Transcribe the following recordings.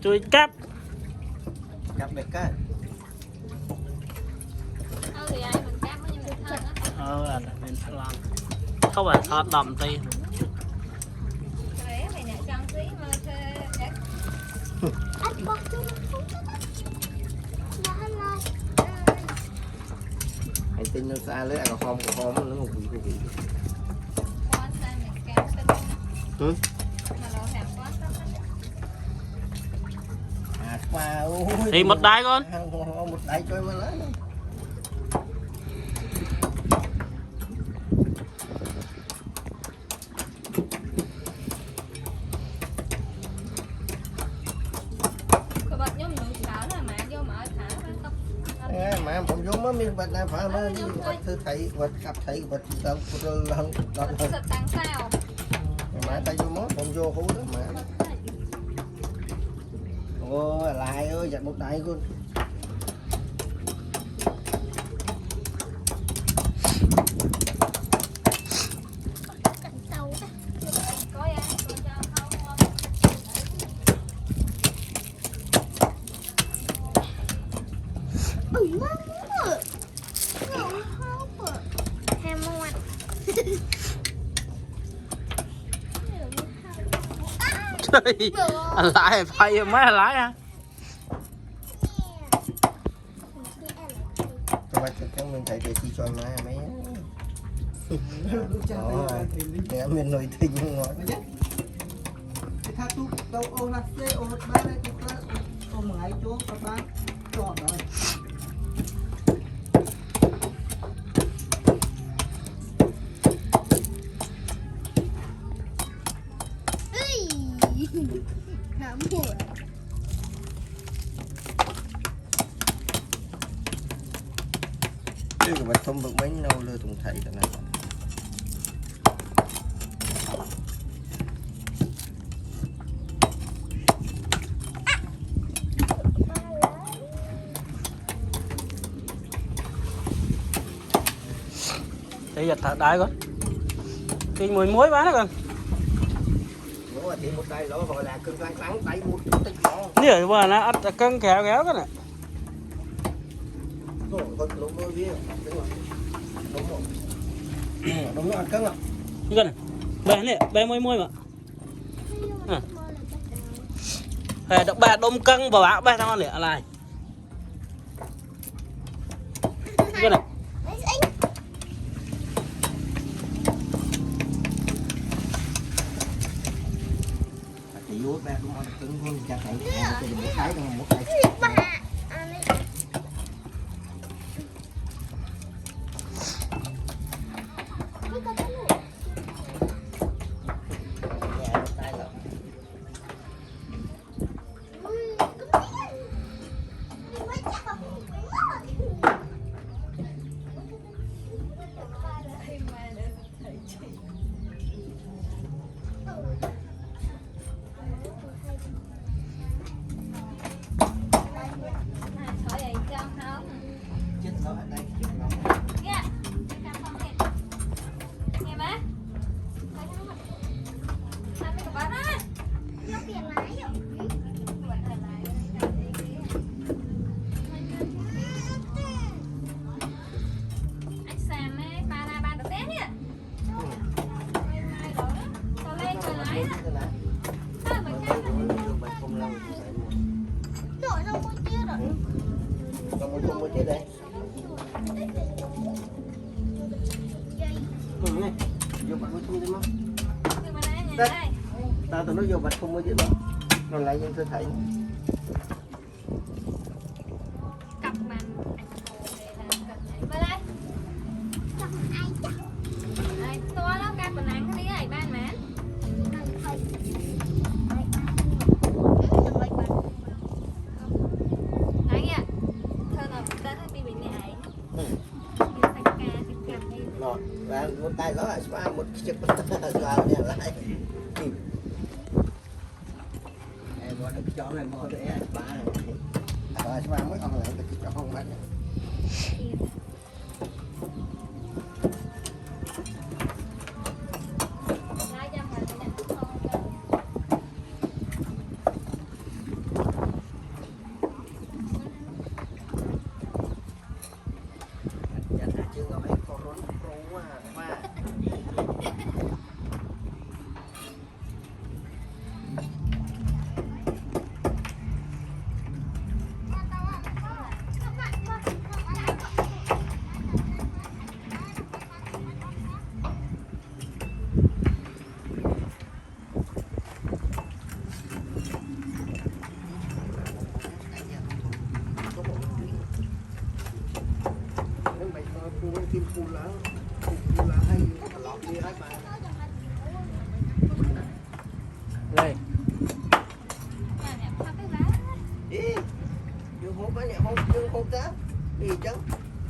chui cắp cặp đẹp cái thì ai mình cáp nó như mình thân á. là bên salon không phải thọt đầm ti Rẻ mày nè trong tí mà thuê để anh bóc cho nó anh tin nó xa lấy ăn con nó một vị con sang mình cáp tên mà nó hẹp quá qua ôi thì một đai con một đai cho em lấy màผมยกมันมีบัตรนะพามาบัตรคือไทยบัตรกับไทยบัตรเราเราเราmà tay vô mốtผมvô hú đó mà ôi lại ơi giật một đại luôn anh lái phay mấy anh lái hả cho bạn cho mình thấy để chi cho má mấy nghe mình nổi tình không nóiถ้าทุกเราโอนัสเซโอนัสบ้านเลยทุกคนโอหมายโจ๊กกับบ้านจอดเลย chứ mà không được mấy nâu lơ thùng thầy thế này thì giật thật đại con thì mùi muối bán đó con thì một tay nó gọi là cưng răng trắng tay một tích nó nhiều mà nó ắt cân khéo kéo cái này đúng rồi biết đúng rồi đúng rồi cưng ạ cái này bé này bé môi môi mà hè đọc ba đông cân vào bão ba thằng này lại cái này thì vô ba cũng ăn cưng hơn chặt này một cái còn một cái tao tụi nó vô bạch không có chứ đâu còn lại dân thưa thầy cặp bàn đây to lắm cặp bàn ăn cái này ban mà đấy nha thơ nào ta thấy bị này rồi và một tay đó là spa một chiếc vào nhà lại em gọi được chọn này mua để spa này rồi spa mới còn lại được chọn không bán đây Mà nè, thắp cái lá. Ý, dương hộp á, dương hộp đó. Đi chứ.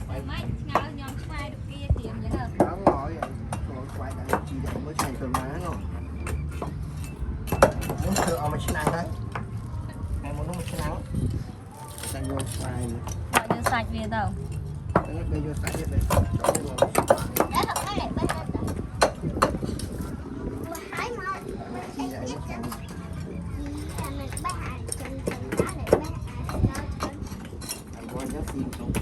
Mấy ngao nhom khoai được kia thì em nhớ. Đó ngồi quay lại chỉ để mới thành phần má rồi. Muốn thử ở mà chân ăn đấy. Mày muốn nó mà chân ăn. Đang vô xoài nữa. Gọi cho sạch về đâu. Nó bây giờ xoài hết rồi. Cho nó ngồi xoài. Để thật nó lại bên đây. Ủa, hái mà. Mình sẽ nhất chân. Mình bắt hại chân chân đó lại bắt hại nó chân. Anh coi nhớ phim sống